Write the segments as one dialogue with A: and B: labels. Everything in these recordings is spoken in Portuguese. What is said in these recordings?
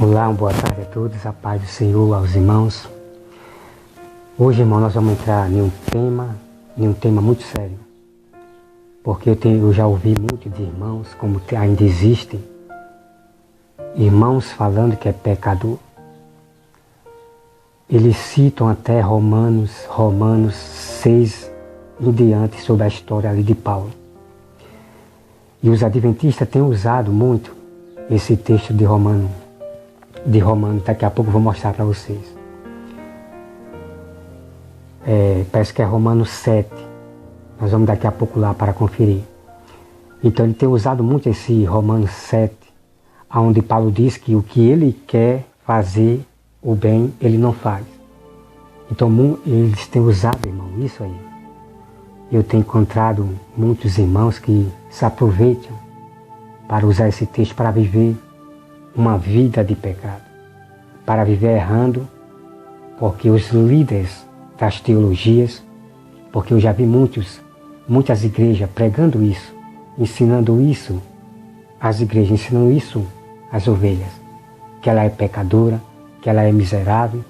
A: Olá, uma boa tarde a todos, a paz do Senhor aos irmãos. Hoje, irmão, nós vamos entrar em um tema muito sério. Porque eu já ouvi muito de irmãos, como ainda existem, irmãos falando que é pecador. Eles citam até Romanos 6 em diante sobre a história ali de Paulo. E os adventistas têm usado muito esse texto de Romanos, daqui a pouco eu vou mostrar para vocês. Parece que é Romanos 7. Nós vamos daqui a pouco lá para conferir. Então ele tem usado muito esse Romanos 7, onde Paulo diz que o que ele quer fazer, o bem, ele não faz. Então eles têm usado, irmão, isso aí. Eu tenho encontrado muitos irmãos que se aproveitam para usar esse texto para viver uma vida de pecado, para viver errando, porque os líderes das teologias, porque eu já vi muitas igrejas pregando isso, ensinando isso às igrejas, ensinando isso às ovelhas, que ela é pecadora, que ela é miserável,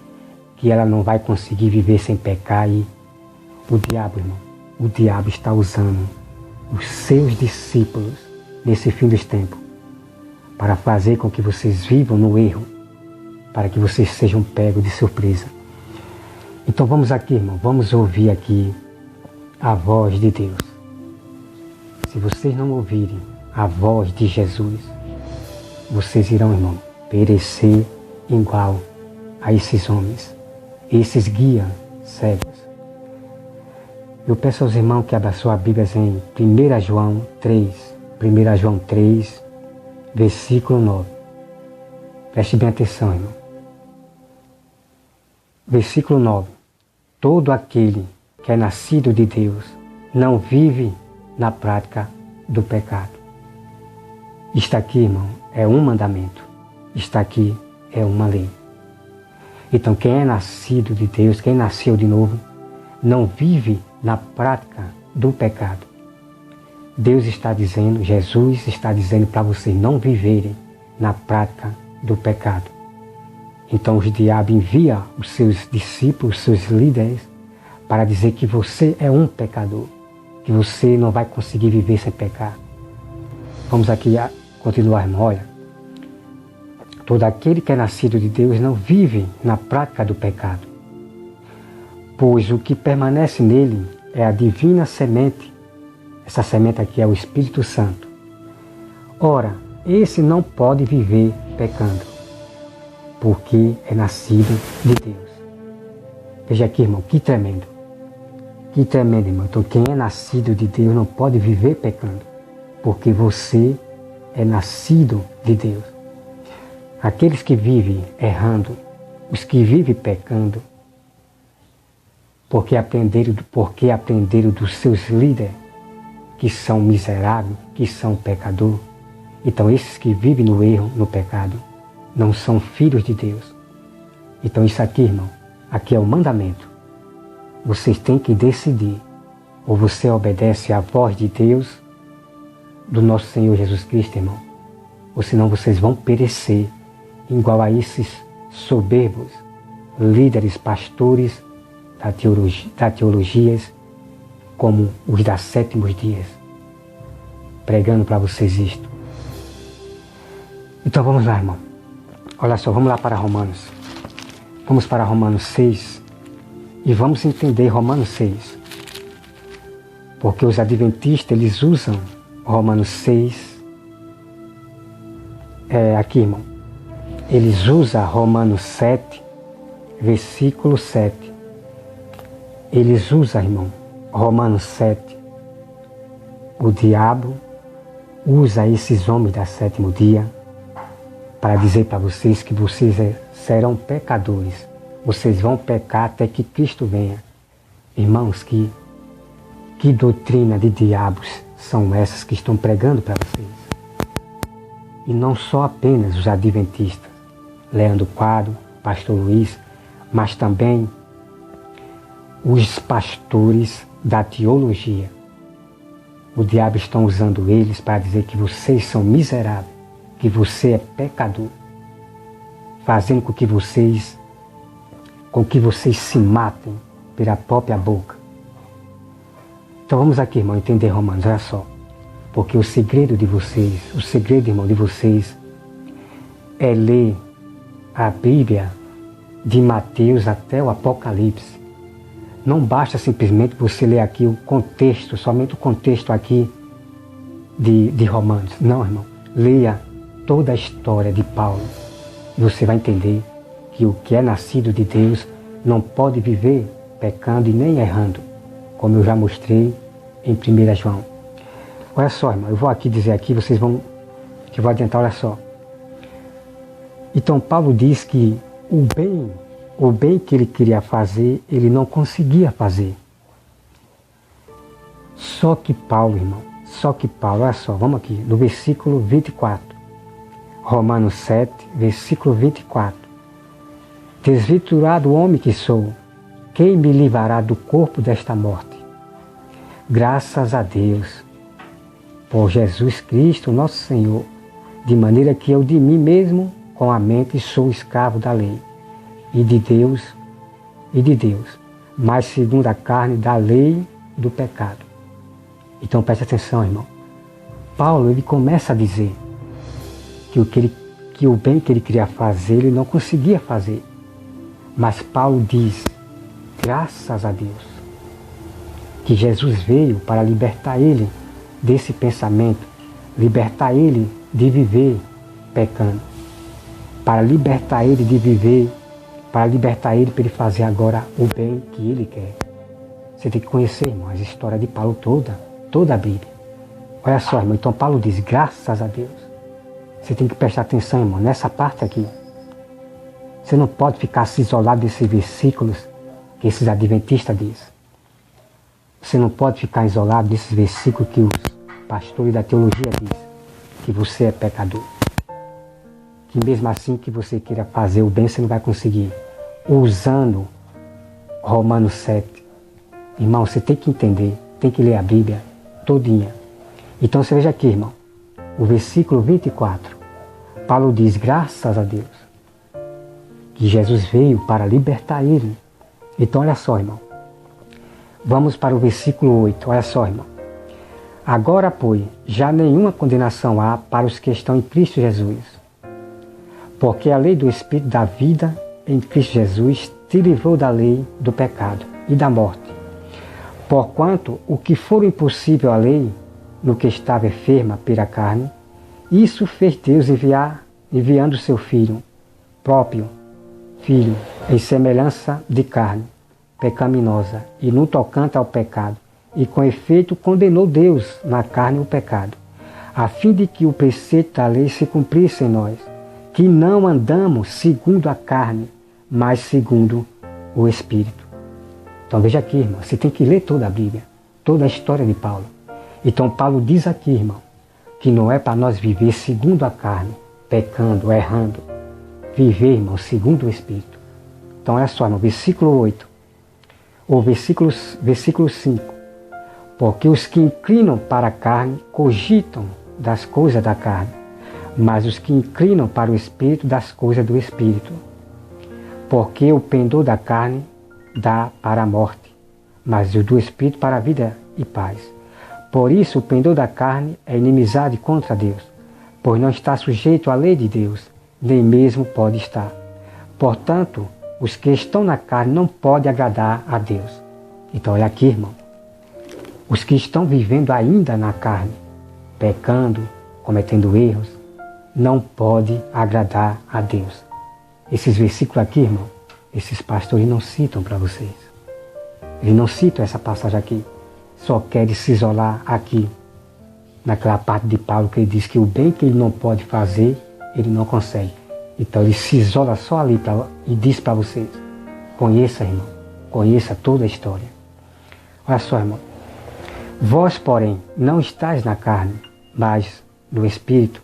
A: que ela não vai conseguir viver sem pecar. E o diabo, irmão, o diabo está usando os seus discípulos nesse fim dos tempos para fazer com que vocês vivam no erro, para que vocês sejam pegos de surpresa. Então vamos aqui, irmão, vamos ouvir aqui a voz de Deus. Se vocês não ouvirem a voz de Jesus, vocês irão, irmão, perecer igual a esses homens, esses guias cegos. Eu peço aos irmãos que abram sua Bíblia em 1 João 3, versículo 9. Preste bem atenção, irmão. Versículo 9. Todo aquele que é nascido de Deus não vive na prática do pecado. Está aqui, irmão, é um mandamento. Está aqui, é uma lei. Então, quem é nascido de Deus, quem nasceu de novo, não vive na prática do pecado. Deus está dizendo, Jesus está dizendo para vocês não viverem na prática do pecado. Então os diabos enviam os seus discípulos, os seus líderes, para dizer que você é um pecador, que você não vai conseguir viver sem pecar. Vamos aqui continuar, irmão. Olha, todo aquele que é nascido de Deus não vive na prática do pecado, pois o que permanece nele é a divina semente. Essa semente aqui é o Espírito Santo. Ora, esse não pode viver pecando, porque é nascido de Deus. Veja aqui, irmão, que tremendo. Que tremendo, irmão. Então, quem é nascido de Deus não pode viver pecando, porque você é nascido de Deus. Aqueles que vivem errando, os que vivem pecando, porque aprenderam dos seus líderes, que são miseráveis, que são pecadores. Então esses que vivem no erro, no pecado, não são filhos de Deus. Então isso aqui, irmão, aqui é o mandamento. Vocês têm que decidir. Ou você obedece à voz de Deus, do nosso Senhor Jesus Cristo, irmão. Ou senão vocês vão perecer igual a esses soberbos líderes, pastores da teologias, como os da sétimos dias, pregando para vocês isto. Então vamos lá, irmão. Olha só, vamos lá para Romanos. Vamos para Romanos 6 e vamos entender Romanos 6. Porque os adventistas, eles usam Romanos 6. Aqui, irmão. Eles usam Romanos 7, versículo 7. Eles usam, irmão, Romanos 7, o diabo usa esses homens da sétimo dia para dizer para vocês que vocês serão pecadores. Vocês vão pecar até que Cristo venha. Irmãos, que doutrina de diabos são essas que estão pregando para vocês? E não só apenas os adventistas, Leandro Quadro, Pastor Luiz, mas também os pastores da teologia. O diabo está usando eles para dizer que vocês são miseráveis, que você é pecador. fazendo com que vocês se matem pela própria boca. Então vamos aqui, irmão, entender Romanos, olha só. Porque o segredo, irmão, de vocês é ler a Bíblia de Mateus até o Apocalipse. Não basta simplesmente você ler aqui o contexto, somente o contexto aqui de Romanos. Não, irmão. Leia toda a história de Paulo. E você vai entender que o que é nascido de Deus não pode viver pecando e nem errando, como eu já mostrei em 1 João. Olha só, irmão, eu vou aqui dizer aqui, que eu vou adiantar, olha só. Então Paulo diz que o bem que ele queria fazer, ele não conseguia fazer. Só que Paulo, olha só, vamos aqui, no versículo 24. Romanos 7, versículo 24. Desventurado homem que sou, quem me livrará do corpo desta morte? Graças a Deus, por Jesus Cristo, nosso Senhor, de maneira que eu de mim mesmo, com a mente, sou escravo da lei, e de Deus, mas segundo a carne, da lei do pecado. Então preste atenção, irmão. Paulo, ele começa a dizer que o bem que ele queria fazer, ele não conseguia fazer. Mas Paulo diz, graças a Deus, que Jesus veio para libertar ele desse pensamento, libertar ele de viver pecando, para libertar ele para ele fazer agora o bem que ele quer. Você tem que conhecer, irmão, a história de Paulo toda a Bíblia. Olha só, irmão, então Paulo diz, graças a Deus. Você tem que prestar atenção, irmão, nessa parte aqui. Você não pode ficar se isolado desses versículos que esses adventistas dizem. Você não pode ficar isolado desses versículos que os pastores da teologia dizem, que você é pecador. Que mesmo assim que você queira fazer o bem, você não vai conseguir. Usando Romanos 7. Irmão, você tem que entender, tem que ler a Bíblia todinha. Então você veja aqui, irmão, o versículo 24. Paulo diz, graças a Deus, que Jesus veio para libertar ele. Então olha só, irmão. Vamos para o versículo 8, olha só, irmão. Agora, pois, já nenhuma condenação há para os que estão em Cristo Jesus. Porque a lei do Espírito da vida em Cristo Jesus te livrou da lei do pecado e da morte. Porquanto o que for impossível à lei, no que estava enferma pela carne, isso fez Deus enviando seu próprio Filho, em semelhança de carne, pecaminosa, e no tocante ao pecado, e com efeito condenou Deus na carne o pecado, a fim de que o preceito da lei se cumprisse em nós, que não andamos segundo a carne, mas segundo o Espírito. Então veja aqui, irmão, você tem que ler toda a Bíblia, toda a história de Paulo. Então Paulo diz aqui, irmão, que não é para nós viver segundo a carne, pecando, errando. Viver, irmão, segundo o Espírito. Então olha só, no versículo 8, ou versículo 5. Porque os que inclinam para a carne cogitam das coisas da carne, mas os que inclinam para o Espírito das coisas do Espírito. Porque o pendor da carne dá para a morte, mas o do Espírito para a vida e paz. Por isso o pendor da carne é inimizade contra Deus, pois não está sujeito à lei de Deus, nem mesmo pode estar. Portanto, os que estão na carne não podem agradar a Deus. Então olha aqui, irmão. Os que estão vivendo ainda na carne, pecando, cometendo erros, não podem agradar a Deus. Esses versículos aqui, irmão, esses pastores não citam para vocês. Eles não citam essa passagem aqui. Só querem se isolar aqui, naquela parte de Paulo que ele diz que o bem que ele não pode fazer, ele não consegue. Então ele se isola só ali e diz para vocês, conheça, irmão, conheça toda a história. Olha só, irmão. Vós, porém, não estáis na carne, mas no Espírito.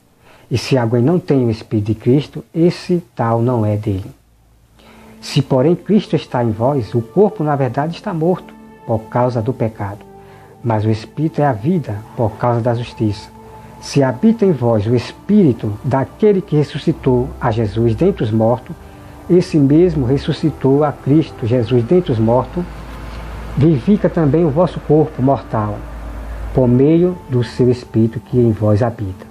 A: E se alguém não tem o Espírito de Cristo, esse tal não é dele. Se, porém, Cristo está em vós, o corpo, na verdade, está morto por causa do pecado. Mas o Espírito é a vida por causa da justiça. Se habita em vós o Espírito daquele que ressuscitou a Jesus dentre os mortos, esse mesmo ressuscitou a Cristo Jesus dentre os mortos, vivifica também o vosso corpo mortal, por meio do seu Espírito que em vós habita.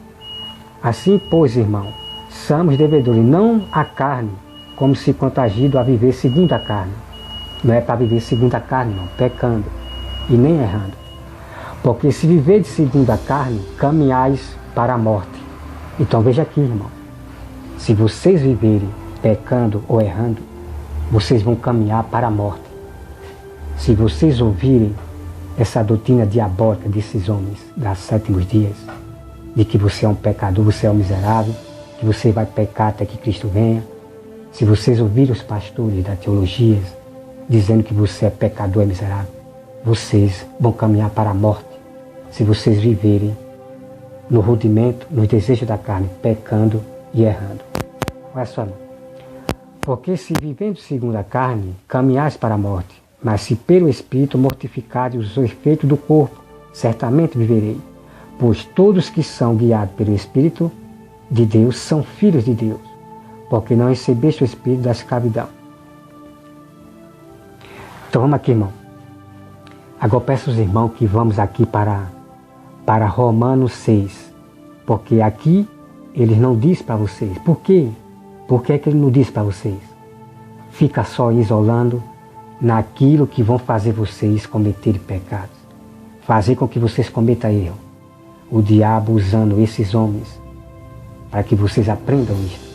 A: Assim, pois, irmão, somos devedores não à carne, como se contagido a viver segundo a carne. Não é para viver segundo a carne, não, pecando e nem errando. Porque se viverdes segundo a carne, caminhais para a morte. Então veja aqui, irmão, se vocês viverem pecando ou errando, vocês vão caminhar para a morte. Se vocês ouvirem essa doutrina diabólica desses homens das sétimos dias, de que você é um pecador, você é um miserável, que você vai pecar até que Cristo venha, se vocês ouvirem os pastores da teologia dizendo que você é pecador, é miserável, vocês vão caminhar para a morte. Se vocês viverem no rudimento, nos desejos da carne, pecando e errando. Olha só, não. Porque se vivendo segundo a carne, caminhais para a morte, mas se pelo Espírito mortificardes os efeitos do corpo, certamente viverei. Pois todos que são guiados pelo Espírito de Deus são filhos de Deus, porque não recebeste o Espírito da escravidão. Então vamos aqui, irmão. Agora peço aos irmãos que vamos aqui para Romanos 6, porque aqui eles não diz para vocês. Por quê? Por que é que ele não diz para vocês? Fica só isolando naquilo que vão fazer vocês cometerem pecados. Fazer com que vocês cometam erro. O diabo usando esses homens para que vocês aprendam isso.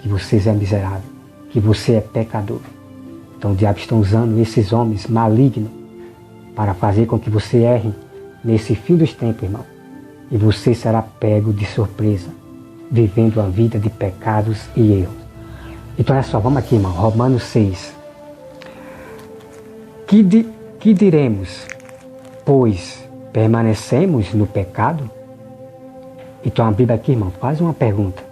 A: Que vocês é miserável. Que você é pecador. Então o diabo está usando esses homens malignos para fazer com que você erre nesse fim dos tempos, irmão. E você será pego de surpresa, vivendo uma vida de pecados e erros. Então olha só, vamos aqui, irmão, Romanos 6. Que diremos? Pois permanecemos no pecado? Então a Bíblia aqui, irmão, faz uma pergunta.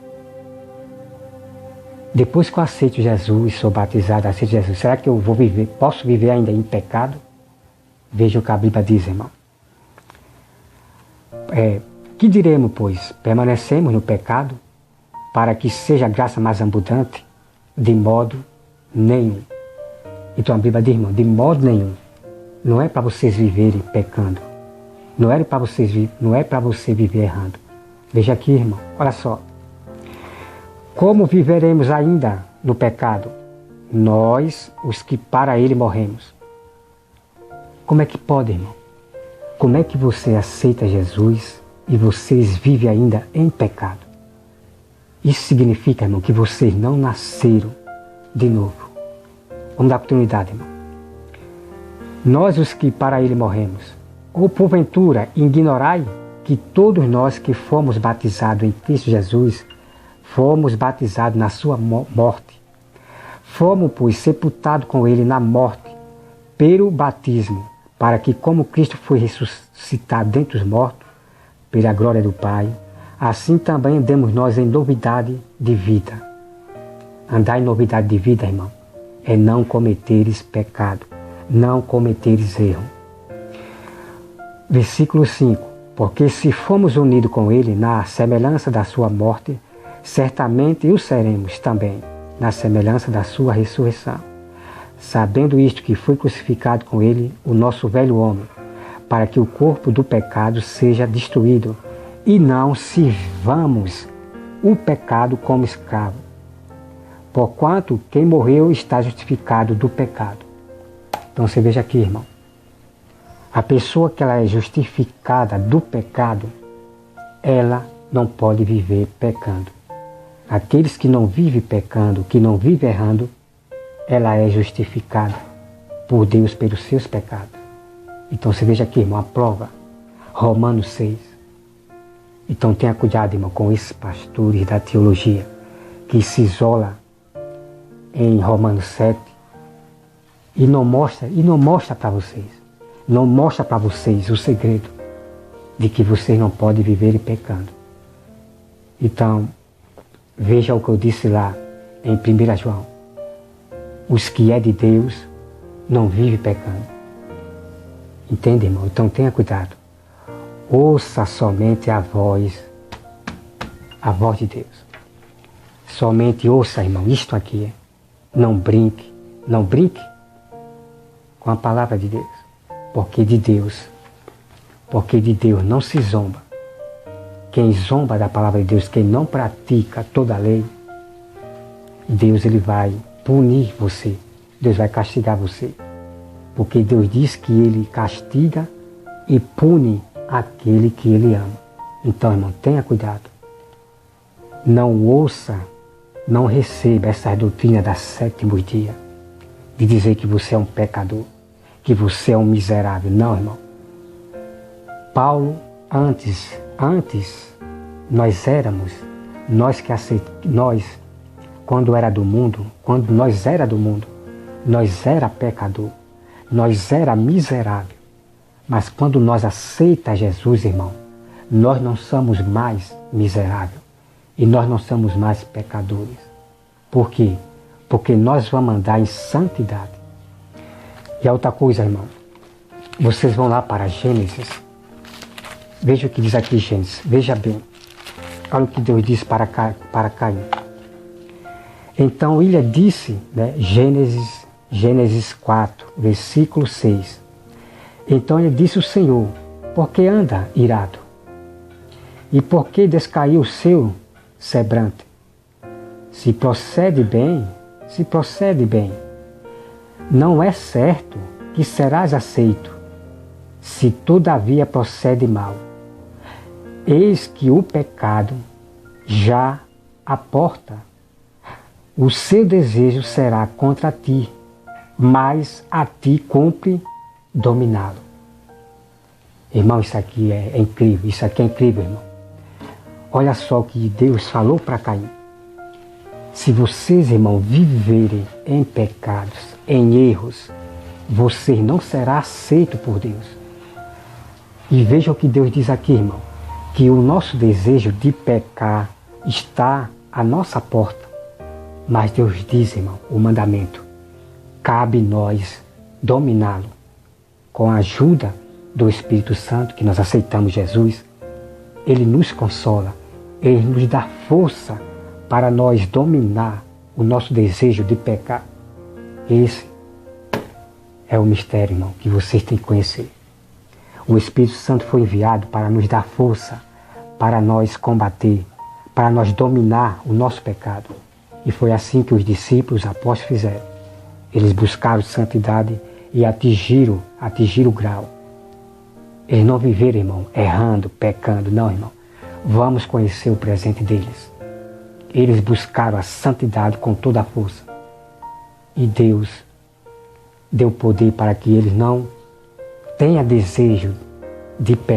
A: Depois que eu aceito Jesus, sou batizado, aceito Jesus, será que eu vou viver, posso viver ainda em pecado? Veja o que a Bíblia diz, irmão. Que diremos, pois? Permanecemos no pecado para que seja a graça mais abundante? De modo nenhum. Então a Bíblia diz, irmão, de modo nenhum. Não é para vocês viverem pecando. Não é para você viver errando. Veja aqui, irmão, olha só. Como viveremos ainda no pecado? Nós, os que para ele morremos. Como é que pode, irmão? Como é que você aceita Jesus e vocês vivem ainda em pecado? Isso significa, irmão, que vocês não nasceram de novo. Vamos dar oportunidade, irmão. Nós, os que para ele morremos. Ou porventura ignorai que todos nós que fomos batizados em Cristo Jesus, fomos batizados na sua morte. Fomos, pois, sepultados com ele na morte, pelo batismo, para que, como Cristo foi ressuscitado dentre os mortos, pela glória do Pai, assim também andemos nós em novidade de vida. Andar em novidade de vida, irmão, é não cometeres pecado, não cometeres erro. Versículo 5. Porque se fomos unidos com ele na semelhança da sua morte, certamente o seremos também na semelhança da sua ressurreição. Sabendo isto, que foi crucificado com ele o nosso velho homem, para que o corpo do pecado seja destruído, e não sirvamos o pecado como escravo. Porquanto quem morreu está justificado do pecado. Então você veja aqui, irmão. A pessoa que ela é justificada do pecado, ela não pode viver pecando. Aqueles que não vivem pecando, que não vivem errando, ela é justificada por Deus pelos seus pecados. Então você veja aqui, irmão, a prova. Romanos 6. Então tenha cuidado, irmão, com esses pastores da teologia que se isola em Romanos 7 e não mostra para vocês. Não mostra para vocês o segredo de que vocês não podem viver pecando. Então, veja o que eu disse lá em 1 João. Os que é de Deus não vivem pecando. Entende, irmão? Então tenha cuidado. Ouça somente a voz de Deus. Somente ouça, irmão, isto aqui. Não brinque com a palavra de Deus. Porque de Deus não se zomba. Quem zomba da palavra de Deus, quem não pratica toda a lei, Deus ele vai punir você. Deus vai castigar você. Porque Deus diz que ele castiga e pune aquele que ele ama. Então, irmão, tenha cuidado. Não ouça, não receba essa doutrina da sétimo dia, de dizer que você é um pecador, que você é um miserável. Não, irmão. Paulo, antes nós éramos, quando era do mundo, nós era pecador, nós era miserável. Mas quando nós aceitamos Jesus, irmão, nós não somos mais miseráveis e nós não somos mais pecadores. Por quê? Porque nós vamos andar em santidade. E a outra coisa, irmão, vocês vão lá para Gênesis. Veja o que diz aqui Gênesis. Veja bem. Olha o que Deus disse para Caim. Então ele disse, né, Gênesis 4, versículo 6. Então ele disse o Senhor: por que anda irado? E por que descaiu o seu semblante? Se procede bem, não é certo que serás aceito, se todavia procede mal. Eis que o pecado já à porta. O seu desejo será contra ti, mas a ti cumpre dominá-lo. Irmão, isso aqui é incrível. Isso aqui é incrível, irmão. Olha só o que Deus falou para Caim. Se vocês, irmão, viverem em pecados, em erros, você não será aceito por Deus. E veja o que Deus diz aqui, irmão. Que o nosso desejo de pecar está à nossa porta. Mas Deus diz, irmão, o mandamento. Cabe nós dominá-lo. Com a ajuda do Espírito Santo, que nós aceitamos Jesus, ele nos consola, ele nos dá força para nós dominar o nosso desejo de pecar. Esse é o mistério, irmão, que vocês têm que conhecer. O Espírito Santo foi enviado para nos dar força, para nós combater, para nós dominar o nosso pecado. E foi assim que os discípulos, os apóstolos fizeram. Eles buscaram santidade e atingiram o grau. Eles não viveram, irmão, errando, pecando. Não, irmão. Vamos conhecer o presente deles. Eles buscaram a santidade com toda a força. E Deus deu poder para que eles não tenham desejo de pecar.